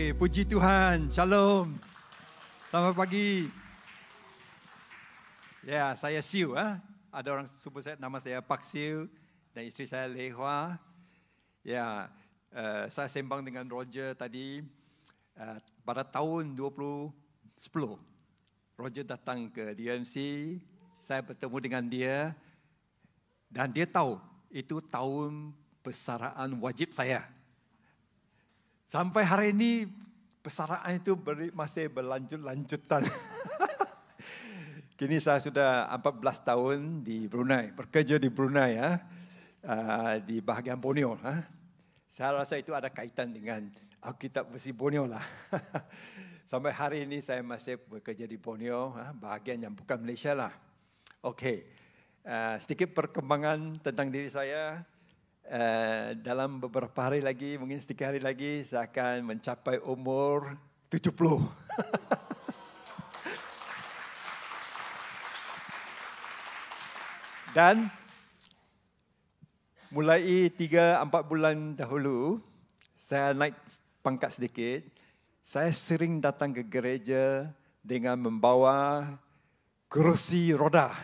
Okey, puji Tuhan. Shalom. Selamat pagi. Ya, saya Siu. Ada orang sebut saya, nama saya Pak Siu dan isteri saya Lei Hua. Ya, saya sembang dengan Roger tadi pada tahun 2010. Roger datang ke DMC, saya bertemu dengan dia dan dia tahu itu tahun persaraan wajib saya. Sampai hari ini persaraan itu masih berlanjut-lanjutan. Kini saya sudah 14 tahun di Brunei, bekerja di Brunei di bahagian Borneo. Saya rasa itu ada kaitan dengan Alkitab versi Borneo lah. Sampai hari ini saya masih bekerja di Borneo, bahagian yang bukan Malaysia lah. Okey, sedikit perkembangan tentang diri saya. Dalam beberapa hari lagi, mungkin sedikit hari lagi, saya akan mencapai umur 70. Dan mulai 3-4 bulan dahulu, saya naik pangkat sedikit. Saya sering datang ke gereja dengan membawa kerusi roda.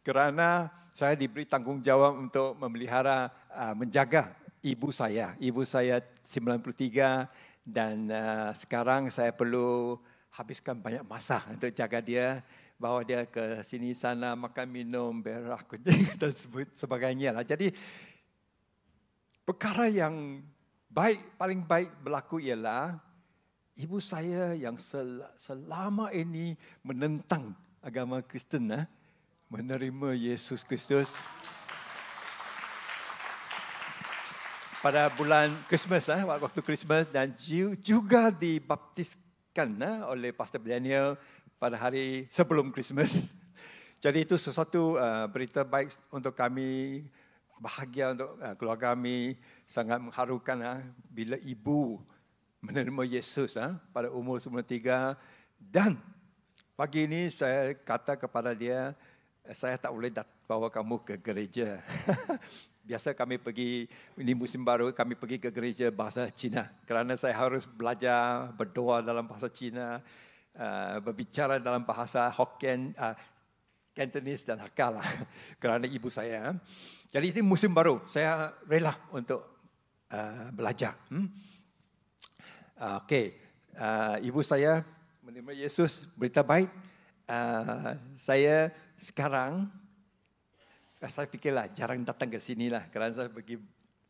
Kerana saya diberi tanggungjawab untuk memelihara, menjaga ibu saya. Ibu saya 93 dan sekarang saya perlu habiskan banyak masa untuk jaga dia. Bawa dia ke sini sana, makan minum, berak kucing dan sebagainya. Jadi perkara yang paling baik berlaku ialah ibu saya yang selama ini menentang agama Kristen menerima Yesus Kristus pada bulan Christmas, waktu Christmas, dan juga dibaptiskan oleh Pastor Daniel pada hari sebelum Christmas. Jadi itu sesuatu berita baik untuk kami, bahagia untuk keluarga kami, sangat mengharukan bila ibu menerima Yesus pada umur 93. Dan pagi ini saya kata kepada dia, saya tak boleh bawa kamu ke gereja. Biasa kami pergi, ini musim baru, kami pergi ke gereja bahasa Cina. Kerana saya harus belajar berdoa dalam bahasa Cina, berbicara dalam bahasa Hokkien, Cantonese dan Hakka lah. Kerana ibu saya. Jadi ini musim baru, saya rela untuk belajar. Okey, ibu saya menerima Yesus, berita baik. Saya sekarang, saya fikirlah jarang datang ke sini lah, kerana saya pergi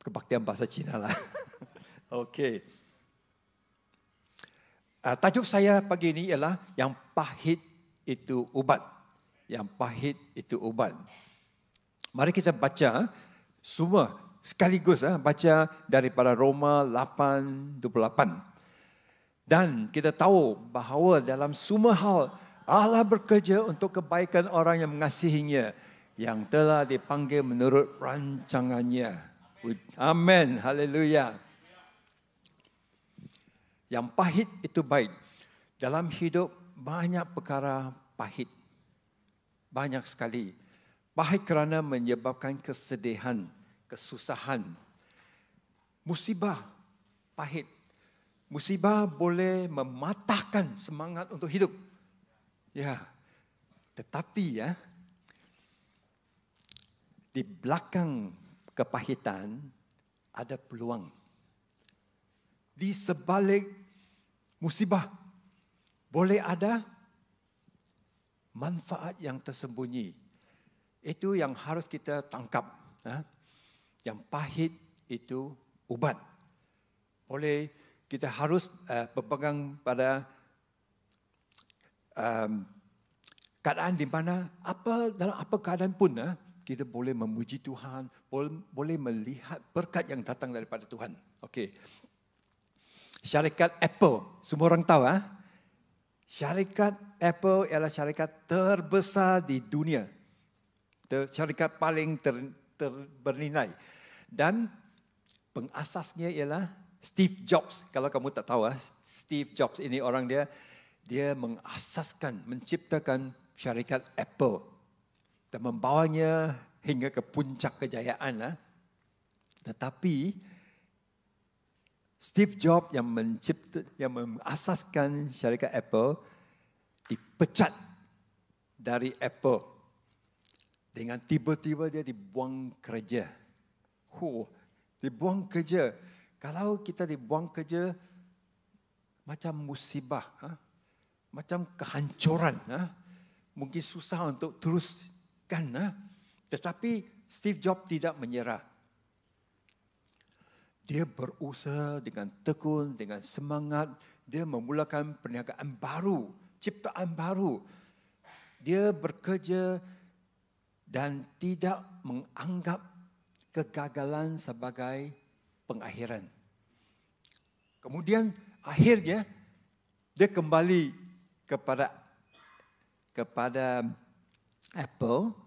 kebaktian bahasa Cina lah. Okey. Tajuk saya pagi ini ialah yang pahit itu ubat. Yang pahit itu ubat. Mari kita baca semua sekaligus, baca daripada Roma 8:28. Dan kita tahu bahawa dalam semua hal Allah bekerja untuk kebaikan orang yang mengasihinya, yang telah dipanggil menurut rancangannya. Amin. Haleluya. Yang pahit itu baik. Dalam hidup banyak perkara pahit. Banyak sekali. Pahit kerana menyebabkan kesedihan, kesusahan. Musibah pahit. Musibah boleh mematahkan semangat untuk hidup. Ya, tetapi di belakang kepahitan ada peluang. Di sebalik musibah boleh ada manfaat yang tersembunyi. Itu yang harus kita tangkap. Yang pahit itu ubat. Boleh kita harus berpegang pada keadaan di mana dalam apa keadaan pun kita boleh memuji Tuhan, boleh melihat berkat yang datang daripada Tuhan. Okey. Syarikat Apple, semua orang tahu syarikat Apple ialah syarikat terbesar di dunia. Syarikat paling bernilai. Dan pengasasnya ialah Steve Jobs. Kalau kamu tak tahu, Steve Jobs ini orang dia mengasaskan, menciptakan syarikat Apple dan membawanya hingga ke puncak kejayaan. Tetapi Steve Jobs yang mengasaskan syarikat Apple dipecat dari Apple. Dengan tiba-tiba dia dibuang kerja. Dibuang kerja. Kalau kita dibuang kerja, macam musibah, macam kehancuran. Mungkin susah untuk teruskan. Tetapi Steve Jobs tidak menyerah. Dia berusaha dengan tekun, dengan semangat. Dia memulakan perniagaan baru, ciptaan baru. Dia bekerja dan tidak menganggap kegagalan sebagai pengakhiran. Kemudian akhirnya dia kembali kepada Apple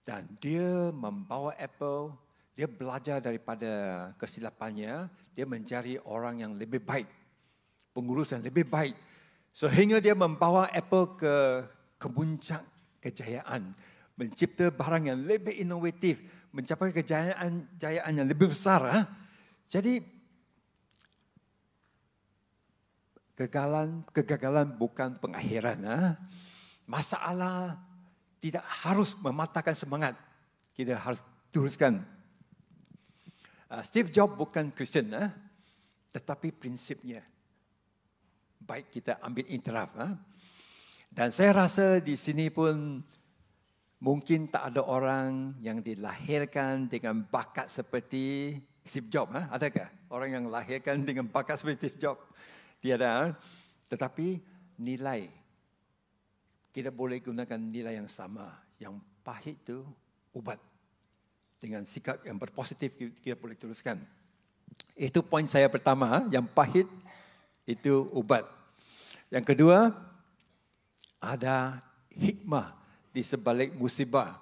dan dia membawa Apple. Dia belajar daripada kesilapannya, dia mencari orang yang lebih baik, pengurus yang lebih baik. Sehingga dia membawa Apple ke puncak kejayaan, mencipta barang yang lebih inovatif, mencapai kejayaan yang lebih besar. Jadi, kegagalan bukan pengakhiran. Masalah tidak harus mematahkan semangat. Kita harus teruskan. Steve Jobs bukan Kristian, tetapi prinsipnya baik kita ambil iktiraf. Dan saya rasa di sini pun mungkin tak ada orang yang dilahirkan dengan bakat seperti Steve Jobs. Adakah orang yang dilahirkan dengan bakat seperti Steve Jobs? Tiada. Tetapi nilai, kita boleh gunakan nilai yang sama. Yang pahit itu ubat. Dengan sikap yang berpositif kita boleh teruskan. Itu poin saya pertama. Yang pahit itu ubat. Yang kedua, ada hikmah di sebalik musibah.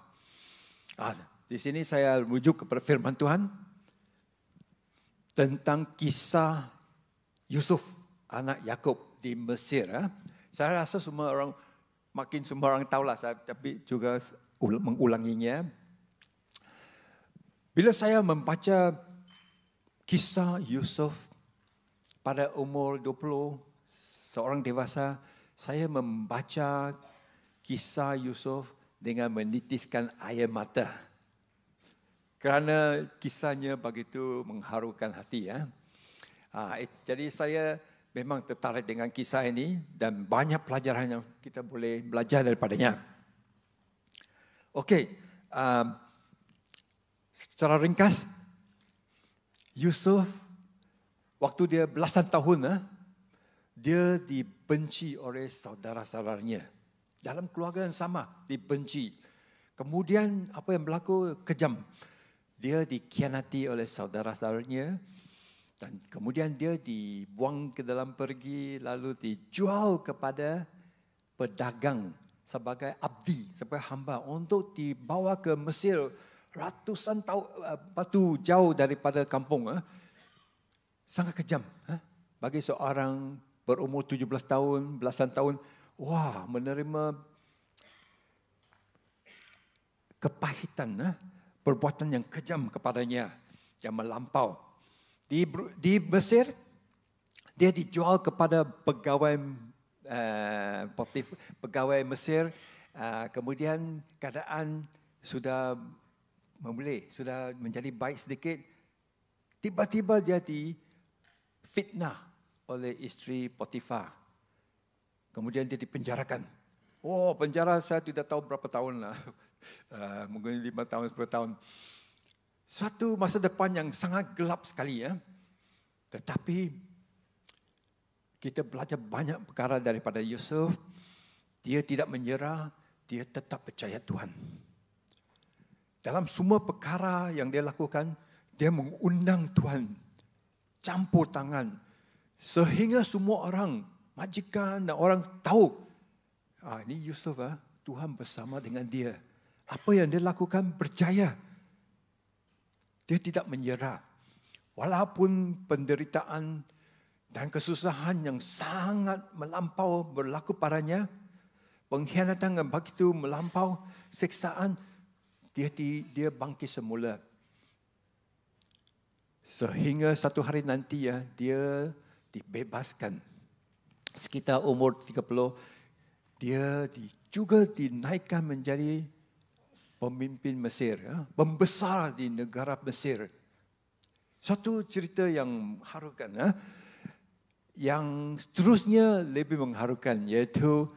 Di sini saya rujuk kepada firman Tuhan tentang kisah Yusuf, anak Yakub di Mesir. Saya rasa semua orang tahulah, tapi juga mengulanginya. Bila saya membaca kisah Yusuf pada umur 20, seorang dewasa, saya membaca kisah Yusuf dengan menitiskan air mata. Kerana kisahnya begitu mengharukan hati. Jadi saya memang tertarik dengan kisah ini dan banyak pelajaran yang kita boleh belajar daripadanya. Okey. Secara ringkas, Yusuf waktu dia belasan tahun, dia dibenci oleh saudara-saudaranya. Dalam keluarga yang sama, dibenci. Kemudian apa yang berlaku? Kejam. Dia dikhianati oleh saudara-saudaranya. Dan kemudian dia dibuang ke dalam pergi, lalu dijual kepada pedagang sebagai abdi, sebagai hamba untuk dibawa ke Mesir. Ratusan tahun batu jauh daripada kampung. Sangat kejam. Bagi seorang berumur 17 tahun, belasan tahun, menerima kepahitan, perbuatan yang kejam kepadanya, yang melampau. Di Mesir, dia dijual kepada pegawai Mesir. Kemudian keadaan sudah menjadi baik sedikit. Tiba-tiba dia difitnah oleh isteri Potifar. Kemudian dia dipenjarakan. Penjara saya tidak tahu berapa tahun lah. Mungkin 5 tahun, 10 tahun. Satu masa depan yang sangat gelap sekali. Tetapi kita belajar banyak perkara daripada Yusuf. Dia tidak menyerah, dia tetap percaya Tuhan. Dalam semua perkara yang dia lakukan, dia mengundang Tuhan, campur tangan. Sehingga semua orang, majikan dan orang tahu, ini Yusuf, Tuhan bersama dengan dia. Apa yang dia lakukan, percaya. Dia tidak menyerah. Walaupun penderitaan dan kesusahan yang sangat melampau berlaku padanya, pengkhianatan yang begitu melampau, siksaan, dia bangkit semula. Sehingga satu hari nanti ya, dia dibebaskan. Sekitar umur 30, dia juga dinaikkan menjadi pemimpin Mesir, ya, pembesar di negara Mesir. Satu cerita yang mengharukan, ya. Yang seterusnya lebih mengharukan, iaitu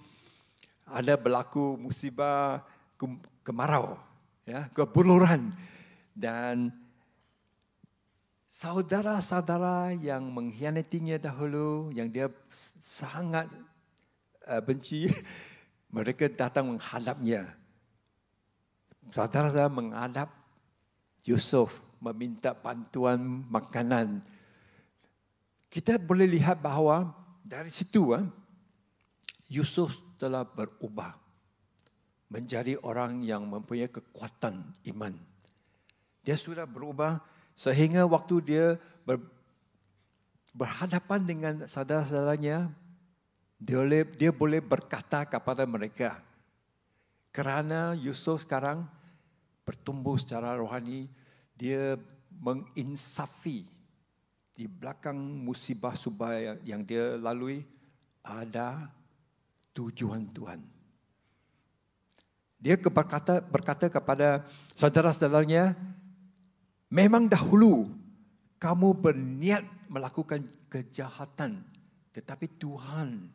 ada berlaku musibah kemarau, ya, kebuluran, dan saudara-saudara yang mengkhianatinya dahulu, yang dia sangat benci, mereka datang menghadapnya. Saudara-saudara menghadap Yusuf, meminta bantuan makanan. Kita boleh lihat bahawa dari situ Yusuf telah berubah menjadi orang yang mempunyai kekuatan iman. Dia sudah berubah sehingga waktu dia berhadapan dengan saudara-saudaranya, dia boleh berkata kepada mereka, kerana Yusuf sekarang bertumbuh secara rohani, dia menginsafi di belakang musibah-musibah yang dia lalui ada tujuan Tuhan. Dia berkata kepada saudara-saudaranya, memang dahulu kamu berniat melakukan kejahatan, tetapi Tuhan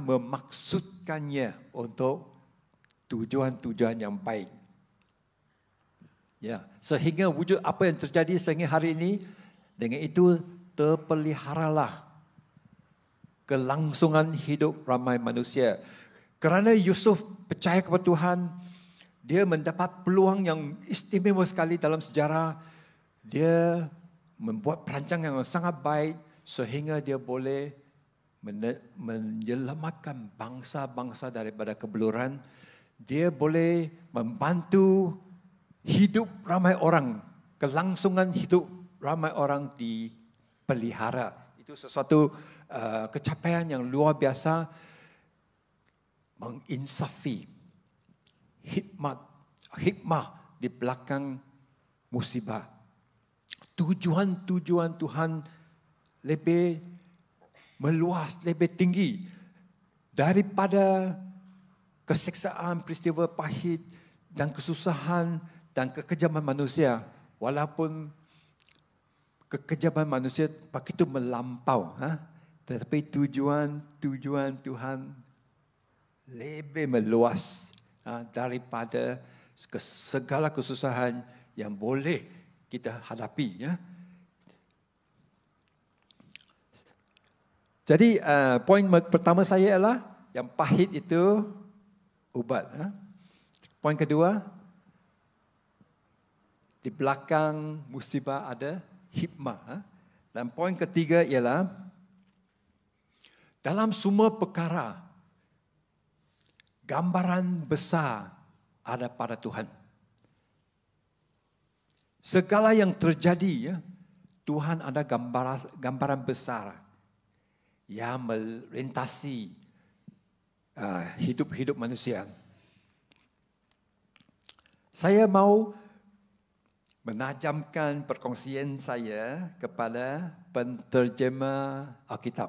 memaksudkannya untuk tujuan-tujuan yang baik. Ya, sehingga wujud apa yang terjadi sehingga hari ini, dengan itu terpeliharalah kelangsungan hidup ramai manusia. Kerana Yusuf percaya kepada Tuhan, dia mendapat peluang yang istimewa sekali dalam sejarah. Dia membuat perancangan yang sangat baik sehingga dia boleh menyelamatkan bangsa-bangsa daripada kebuluran. Dia boleh membantu hidup ramai orang, kelangsungan hidup ramai orang dipelihara. Itu sesuatu kecapaian yang luar biasa, menginsafi hikmah di belakang musibah. Tujuan-tujuan Tuhan lebih meluas, lebih tinggi daripada keseksaan, peristiwa pahit dan kesusahan dan kekejaman manusia. Walaupun kekejaman manusia begitu melampau, tetapi tujuan Tuhan lebih meluas daripada segala kesusahan yang boleh kita hadapi. Jadi poin pertama saya adalah yang pahit itu ubat. Poin kedua, di belakang musibah ada hikmah. Dan poin ketiga ialah dalam semua perkara gambaran besar ada pada Tuhan. Segala yang terjadi, Tuhan ada gambaran besar yang melintasi hidup-hidup manusia. Saya mau menajamkan perkongsian saya kepada penterjemah Alkitab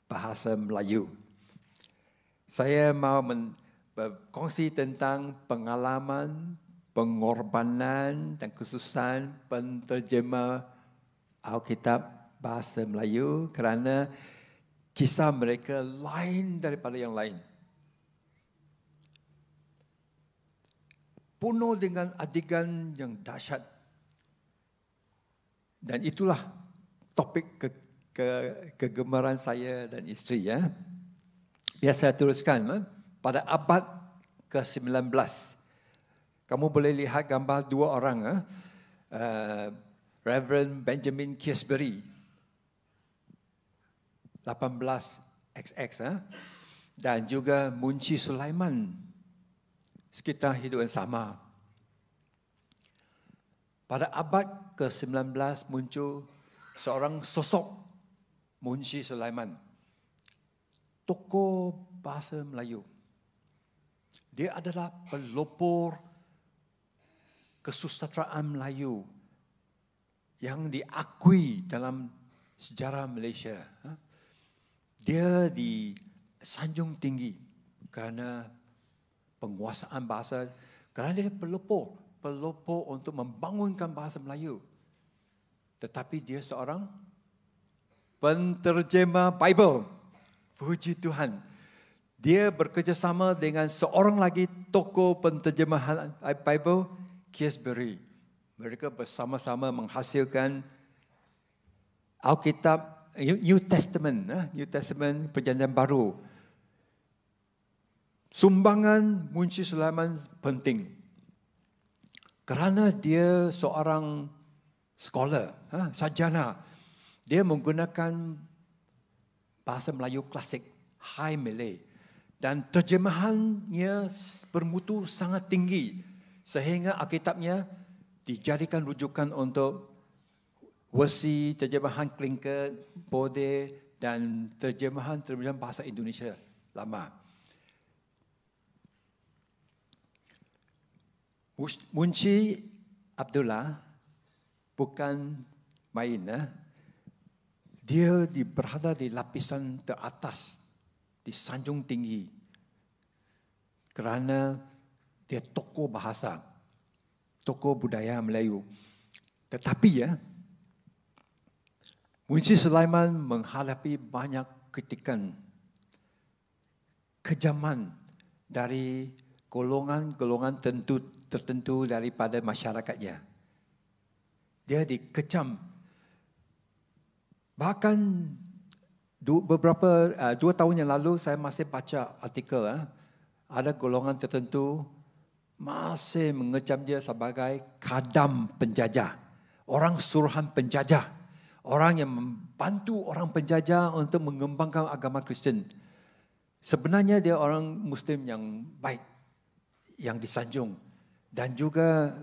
bahasa Melayu. Saya mau berkongsi tentang pengalaman, pengorbanan dan kesusahan penterjemah Alkitab bahasa Melayu kerana kisah mereka lain daripada yang lain. Penuh dengan adegan yang dahsyat. Dan itulah topik kegemaran saya dan isteri. Biar saya teruskan. Pada abad ke-19, kamu boleh lihat gambar dua orang. Reverend Benjamin Kiesbury, 18XX, dan juga Munshi Sulaiman, sekitar hidup yang sama. Pada abad ke-19 muncul seorang sosok Munshi Sulaiman, tokoh bahasa Melayu. Dia adalah pelopor kesusastraan Melayu yang diakui dalam sejarah Malaysia. Dia disanjung tinggi kerana penguasaan bahasa, kerana dia pelopor untuk membangunkan bahasa Melayu. Tetapi dia seorang penterjemah Bible. Puji Tuhan. Dia bekerjasama dengan seorang lagi tokoh penterjemahan Bible, Kiesbury. Mereka bersama-sama menghasilkan Alkitab, New Testament, Perjanjian Baru. Sumbangan Munshi Sulaiman penting. Kerana dia seorang scholar, sarjana. Dia menggunakan bahasa Melayu klasik, High Malay. Dan terjemahannya bermutu sangat tinggi. Sehingga Alkitabnya dijadikan rujukan untuk versi terjemahan Klinker, Bode dan terjemahan bahasa Indonesia lama. Munshi Abdullah bukan main. Dia berada di lapisan teratas, di sanjung tinggi. Kerana dia tokoh bahasa, tokoh budaya Melayu. Tetapi Munshi Sulaiman menghadapi banyak kritikan, kejaman dari golongan-golongan tertentu daripada masyarakatnya. Dia dikecam. Bahkan 2 tahun yang lalu saya masih baca artikel. Ada golongan tertentu masih mengecam dia sebagai khadam penjajah. Orang suruhan penjajah. Orang yang membantu orang penjajah untuk mengembangkan agama Kristian. Sebenarnya dia orang Muslim yang baik, yang disanjung. Dan juga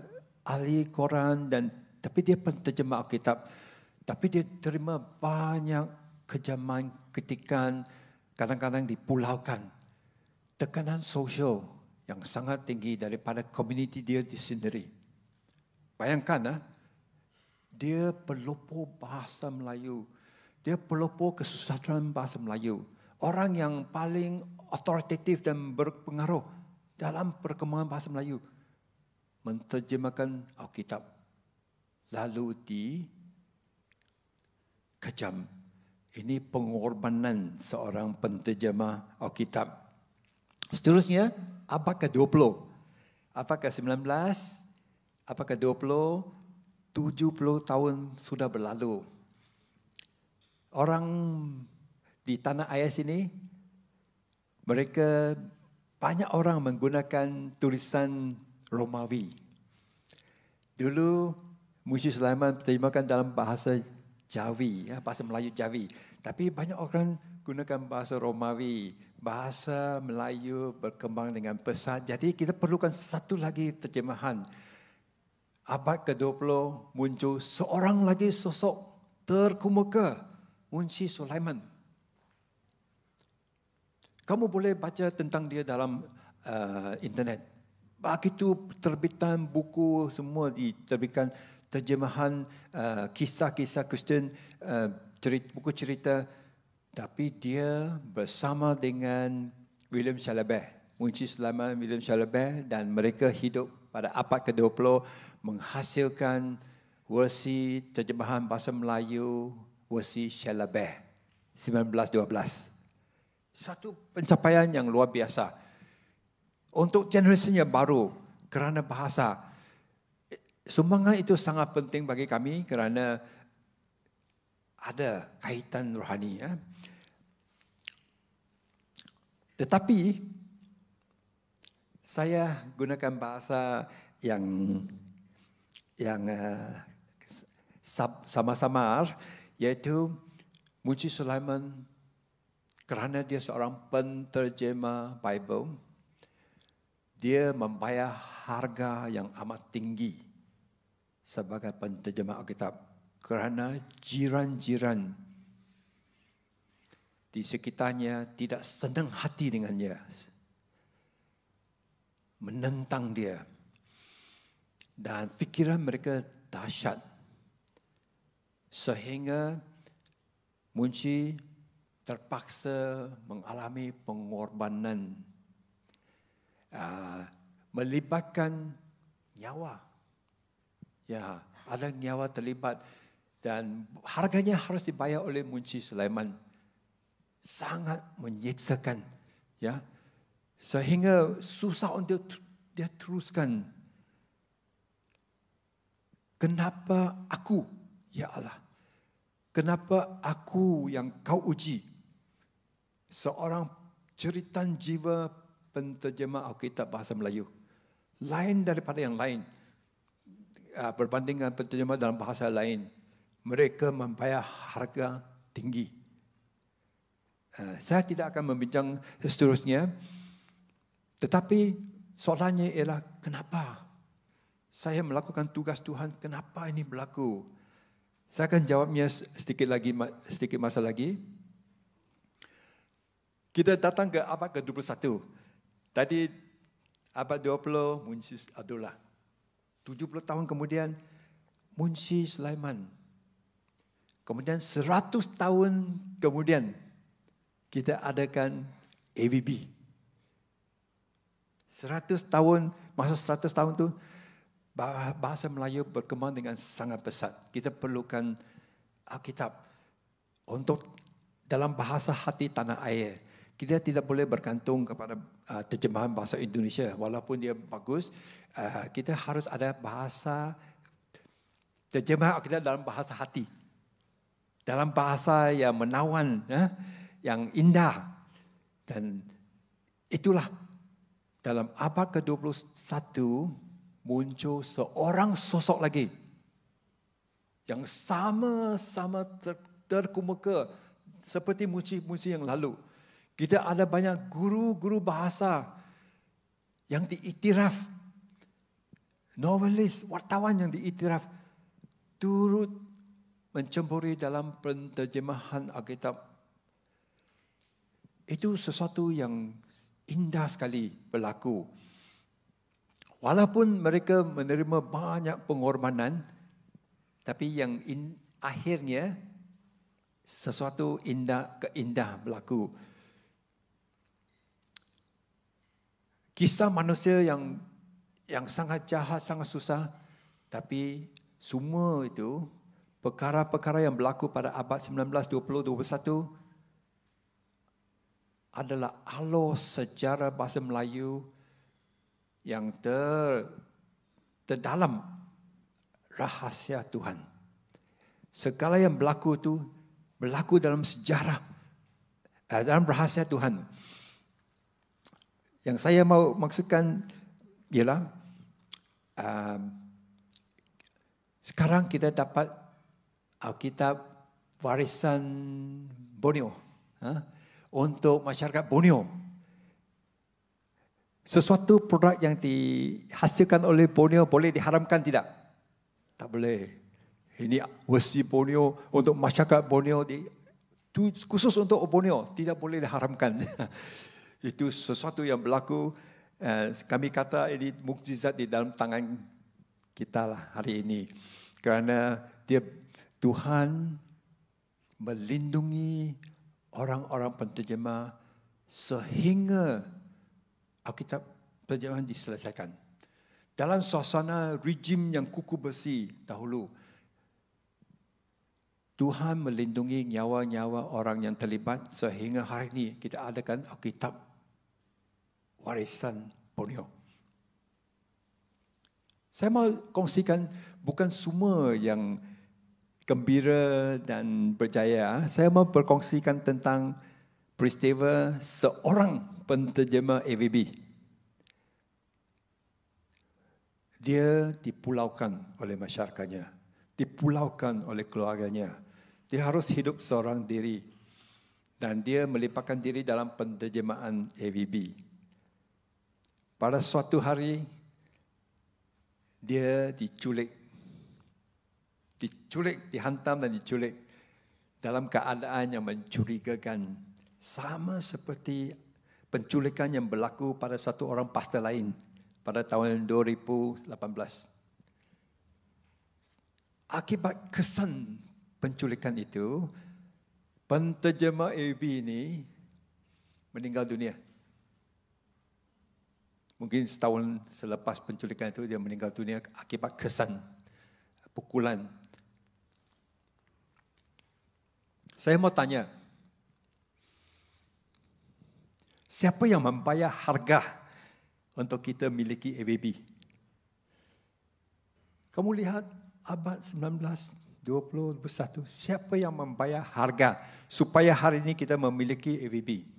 ahli Quran, tapi dia penterjemah Alkitab. Tapi dia terima banyak kejaman, kritikan, kadang-kadang dipulaukan. Tekanan sosial yang sangat tinggi daripada komuniti dia sendiri. Bayangkan, dia pelopor bahasa Melayu. Dia pelopor kesusastraan bahasa Melayu. Orang yang paling otoritatif dan berpengaruh dalam perkembangan bahasa Melayu. Menterjemahkan Alkitab. Lalu dikejam. Ini pengorbanan seorang penterjemah Alkitab. Seterusnya, abad ke-20. Abad ke-19, abad ke-20, 70 tahun sudah berlalu. Orang di tanah air sini, mereka banyak orang menggunakan tulisan Romawi. Dulu Munshi Sulaiman terjemahkan dalam bahasa Jawi, bahasa Melayu Jawi. Tapi banyak orang gunakan bahasa Romawi. Bahasa Melayu berkembang dengan pesat. Jadi kita perlukan satu lagi terjemahan. Abad ke-20 muncul seorang lagi sosok terkemuka, Munshi Sulaiman. Kamu boleh baca tentang dia dalam internet. Begitu terbitan buku semua diterbitkan, terjemahan kisah-kisah Kristian, buku cerita. Tapi dia bersama dengan William Shelley, Munshi Sulaiman, William Shelley, dan mereka hidup pada abad ke-20 menghasilkan versi terjemahan bahasa Melayu, versi Shelley, 1912. Satu pencapaian yang luar biasa. Untuk generasi yang baru, kerana bahasa. Sumbangan itu sangat penting bagi kami kerana ada kaitan rohani. Tetapi saya gunakan bahasa yang sama-samar, iaitu Munshi Sulaiman kerana dia seorang penterjemah Bible, dia membayar harga yang amat tinggi sebagai penterjemah Alkitab kerana jiran-jiran di sekitarnya tidak senang hati dengannya, menentang dia. dan fikiran mereka dahsyat. Sehingga Munshi terpaksa mengalami pengorbanan, melibatkan nyawa. Ya, ada nyawa terlibat dan harganya harus dibayar oleh Munshi Sulaiman. Sangat menyiksakan, ya, sehingga susah untuk dia teruskan. Kenapa aku, ya Allah? Kenapa aku yang kau uji? Seorang ceritan jiwa penterjemah Alkitab bahasa Melayu. Lain daripada yang lain. Berbanding dengan penterjemah dalam bahasa lain. Mereka membayar harga tinggi. Saya tidak akan membincang seterusnya. Tetapi soalannya ialah kenapa saya melakukan tugas Tuhan? Kenapa ini berlaku? Saya akan jawabnya sedikit masa lagi. Kita datang ke abad ke-21. Tadi abad 20 Munshi Abdullah. 70 tahun kemudian Munshi Sulaiman. Kemudian 100 tahun kemudian kita adakan AVB. 100 tahun, masa 100 tahun itu bahasa Melayu berkembang dengan sangat pesat. Kita perlukan Alkitab untuk dalam bahasa hati tanah air. Kita tidak boleh bergantung kepada terjemahan bahasa Indonesia. Walaupun dia bagus, kita harus ada bahasa terjemahan Alkitab dalam bahasa hati. Dalam bahasa yang menawan, yang indah. Dan itulah dalam abad ke-21 muncul seorang sosok lagi yang sama-sama terkemuka seperti Munshi yang lalu. Kita ada banyak guru-guru bahasa yang diiktiraf, novelis, wartawan yang diiktiraf turut mencemburi dalam penterjemahan Alkitab. Itu sesuatu yang indah sekali berlaku. Walaupun mereka menerima banyak pengorbanan, tapi yang akhirnya sesuatu keindah berlaku. Kisah manusia yang sangat jahat, sangat susah, tapi semua itu perkara-perkara yang berlaku pada abad 19, 20, 21 adalah alur sejarah bahasa Melayu yang terdalam rahasia Tuhan. Segala yang berlaku itu berlaku dalam sejarah, dalam rahasia Tuhan. Yang saya mau maksudkan ialah sekarang kita dapat Alkitab warisan Borneo untuk masyarakat Borneo. Sesuatu produk yang dihasilkan oleh Borneo boleh diharamkan tidak? Tak boleh. Ini versi Borneo untuk masyarakat Borneo, khusus untuk Borneo, tidak boleh diharamkan. Itu sesuatu yang berlaku. Kami kata ini mukjizat di dalam tangan kita lah hari ini. Kerana Tuhan melindungi orang-orang penterjemah sehingga Alkitab terjemahan diselesaikan. Dalam suasana rejim yang kukuh besi dahulu, Tuhan melindungi nyawa-nyawa orang yang terlibat sehingga hari ini kita adakan Alkitab warisan Borneo. Saya mau kongsikan bukan semua yang gembira dan berjaya. Saya mau berkongsikan tentang peristiwa seorang penterjemah AVB. Dia dipulaukan oleh masyarakatnya, dipulaukan oleh keluarganya. Dia harus hidup seorang diri dan dia melibatkan diri dalam penterjemahan AVB. Pada suatu hari, dia diculik, dihantam dan diculik dalam keadaan yang mencurigakan. Sama seperti penculikan yang berlaku pada satu orang pastor lain pada tahun 2018. akibat kesan penculikan itu, penterjemah AVB ini meninggal dunia. Mungkin setahun selepas penculikan itu dia meninggal dunia akibat kesan pukulan. Saya mau tanya, siapa yang membayar harga untuk kita miliki AVB? Kamu lihat abad 19, 20, 21, siapa yang membayar harga supaya hari ini kita memiliki AVB?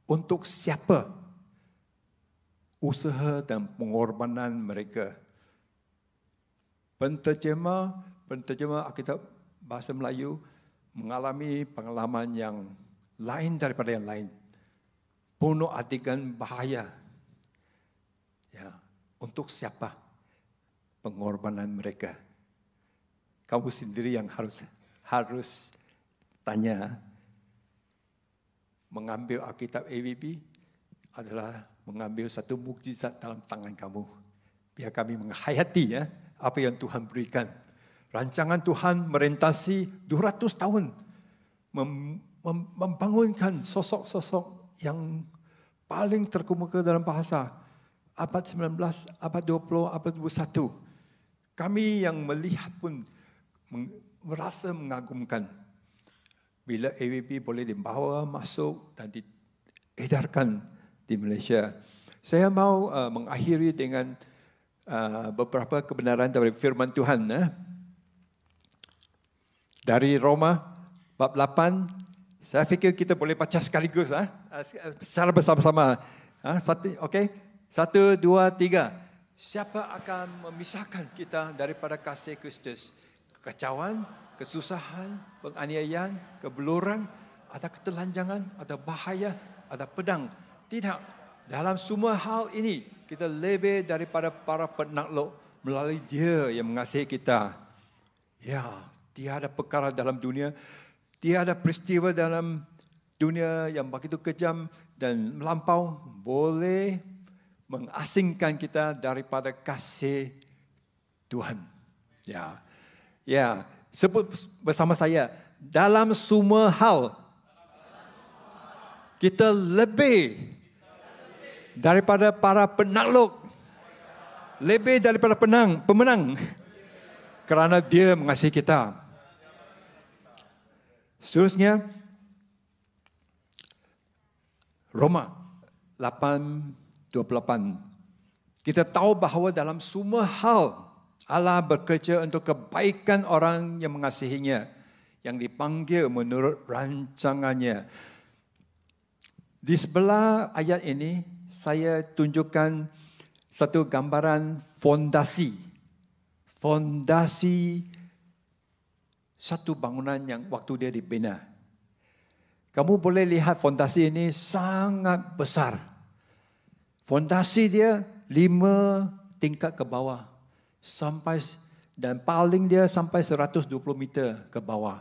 Untuk siapa usaha dan pengorbanan mereka? Penterjemah Alkitab bahasa Melayu mengalami pengalaman yang lain daripada yang lain. Penuh adegan bahaya. Ya, untuk siapa pengorbanan mereka? Kamu sendiri yang harus tanya. Mengambil Alkitab AVB adalah mengambil satu mukjizat dalam tangan kamu. Biar kami menghayati apa yang Tuhan berikan. Rancangan Tuhan merentasi 200 tahun. Membangunkan sosok-sosok yang paling terkemuka dalam bahasa. Abad 19, abad 20, abad 21. Kami yang melihat pun merasa mengagumkan. Bila AVB boleh dibawa masuk dan diedarkan di Malaysia. Saya mau mengakhiri dengan beberapa kebenaran dari firman Tuhan. Dari Roma bab 8, saya fikir kita boleh baca sekaligus secara bersama-sama. Okey? 1, 2, 3. Siapa akan memisahkan kita daripada kasih Kristus? Kekacauan, kesusahan, penganiayaan, kebeluran, ada ketelanjangan, ada bahaya, ada pedang. Tidak. Dalam semua hal ini, kita lebih daripada para penakluk melalui Dia yang mengasihi kita. Ya, tiada perkara dalam dunia, tiada peristiwa dalam dunia yang begitu kejam dan melampau boleh mengasingkan kita daripada kasih Tuhan. Ya. Sebut bersama saya, dalam semua hal kita lebih daripada para penakluk, lebih daripada pemenang, kerana Dia mengasihi kita. Seterusnya, Roma 8:28. Kita tahu bahawa dalam semua hal Allah bekerja untuk kebaikan orang yang mengasihinya, yang dipanggil menurut rancangannya. Di sebelah ayat ini, saya tunjukkan satu gambaran fondasi. Fondasi satu bangunan yang waktu dia dibina. Kamu boleh lihat fondasi ini sangat besar. Fondasi dia 5 tingkat ke bawah. Dan paling dia sampai 120 meter ke bawah.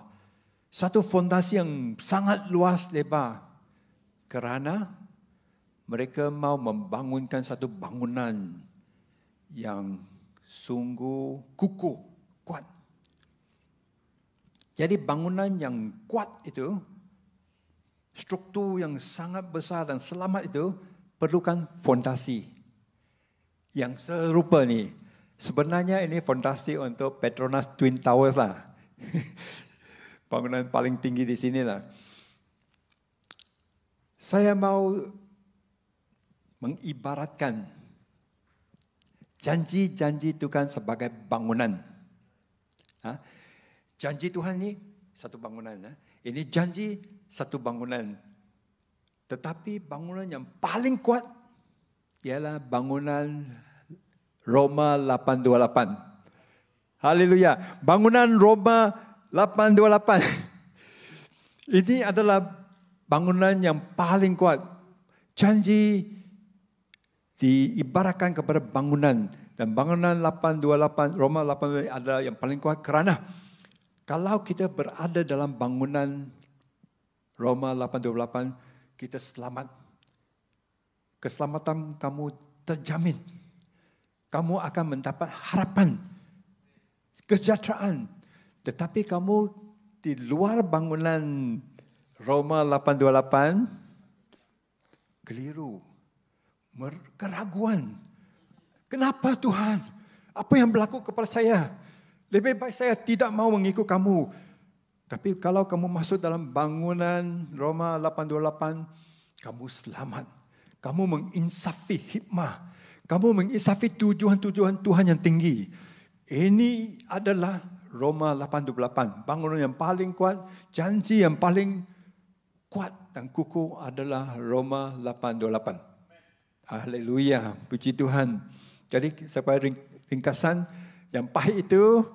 Satu fondasi yang sangat luas lebar. Kerana mereka mau membangunkan satu bangunan yang sungguh kukuh, kuat. Jadi bangunan yang kuat itu, struktur yang sangat besar dan selamat itu, perlukan fondasi. Yang serupa ni. Sebenarnya ini fondasi untuk Petronas Twin Towers lah. Bangunan paling tinggi di sini lah. Saya mau mengibaratkan janji-janji Tuhan sebagai bangunan. Janji Tuhan ni satu bangunan. Ini janji satu bangunan. Tetapi bangunan yang paling kuat ialah bangunan Roma 8:28. Haleluya. Bangunan Roma 8:28. Ini adalah bangunan yang paling kuat. Janji diibaratkan kepada bangunan. Dan bangunan 8:28, Roma 8:28 adalah yang paling kuat kerana kalau kita berada dalam bangunan Roma 8:28, kita selamat. Keselamatan kamu terjamin. kamu akan mendapat harapan, kesejahteraan. Tetapi kamu di luar bangunan Roma 8:28, keliru, keraguan. Kenapa Tuhan? Apa yang berlaku kepada saya? Lebih baik saya tidak mau mengikut kamu. Tapi kalau kamu masuk dalam bangunan Roma 8:28, kamu selamat. Kamu menginsafi hikmah. Kamu menginsafi tujuan-tujuan Tuhan yang tinggi. Ini adalah Roma 8:28. Bangunan yang paling kuat, janji yang paling kuat dan kukuh adalah Roma 8:28. Haleluya, puji Tuhan. Jadi sebagai ringkasan, yang pahit itu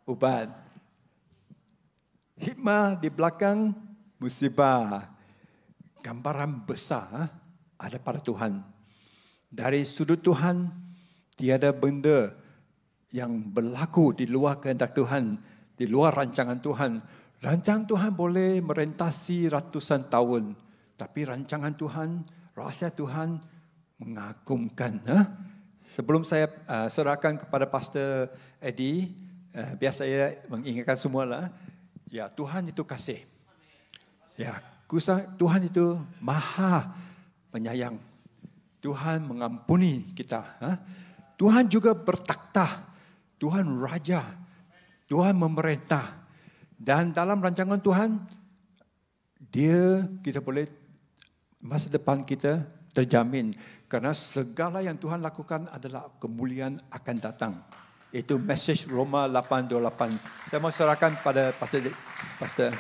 ubat. Hikmah di belakang musibah. Gambaran besar ada pada Tuhan. Dari sudut Tuhan, tiada benda yang berlaku di luar kehendak Tuhan, di luar rancangan Tuhan. Rancangan Tuhan boleh merentasi ratusan tahun, tapi rancangan Tuhan, rahsia Tuhan mengagumkan. Sebelum saya serahkan kepada Pastor Eddie, biar saya mengingatkan semualah, ya Tuhan itu kasih. Ya, Tuhan itu maha penyayang. Tuhan mengampuni kita. Tuhan juga bertakhta. Tuhan raja. Tuhan memerintah. Dan dalam rancangan Tuhan, kita boleh, masa depan kita terjamin. Karena segala yang Tuhan lakukan adalah kemuliaan akan datang. Itu message Roma 8:28. Saya mau serahkan pada Pastor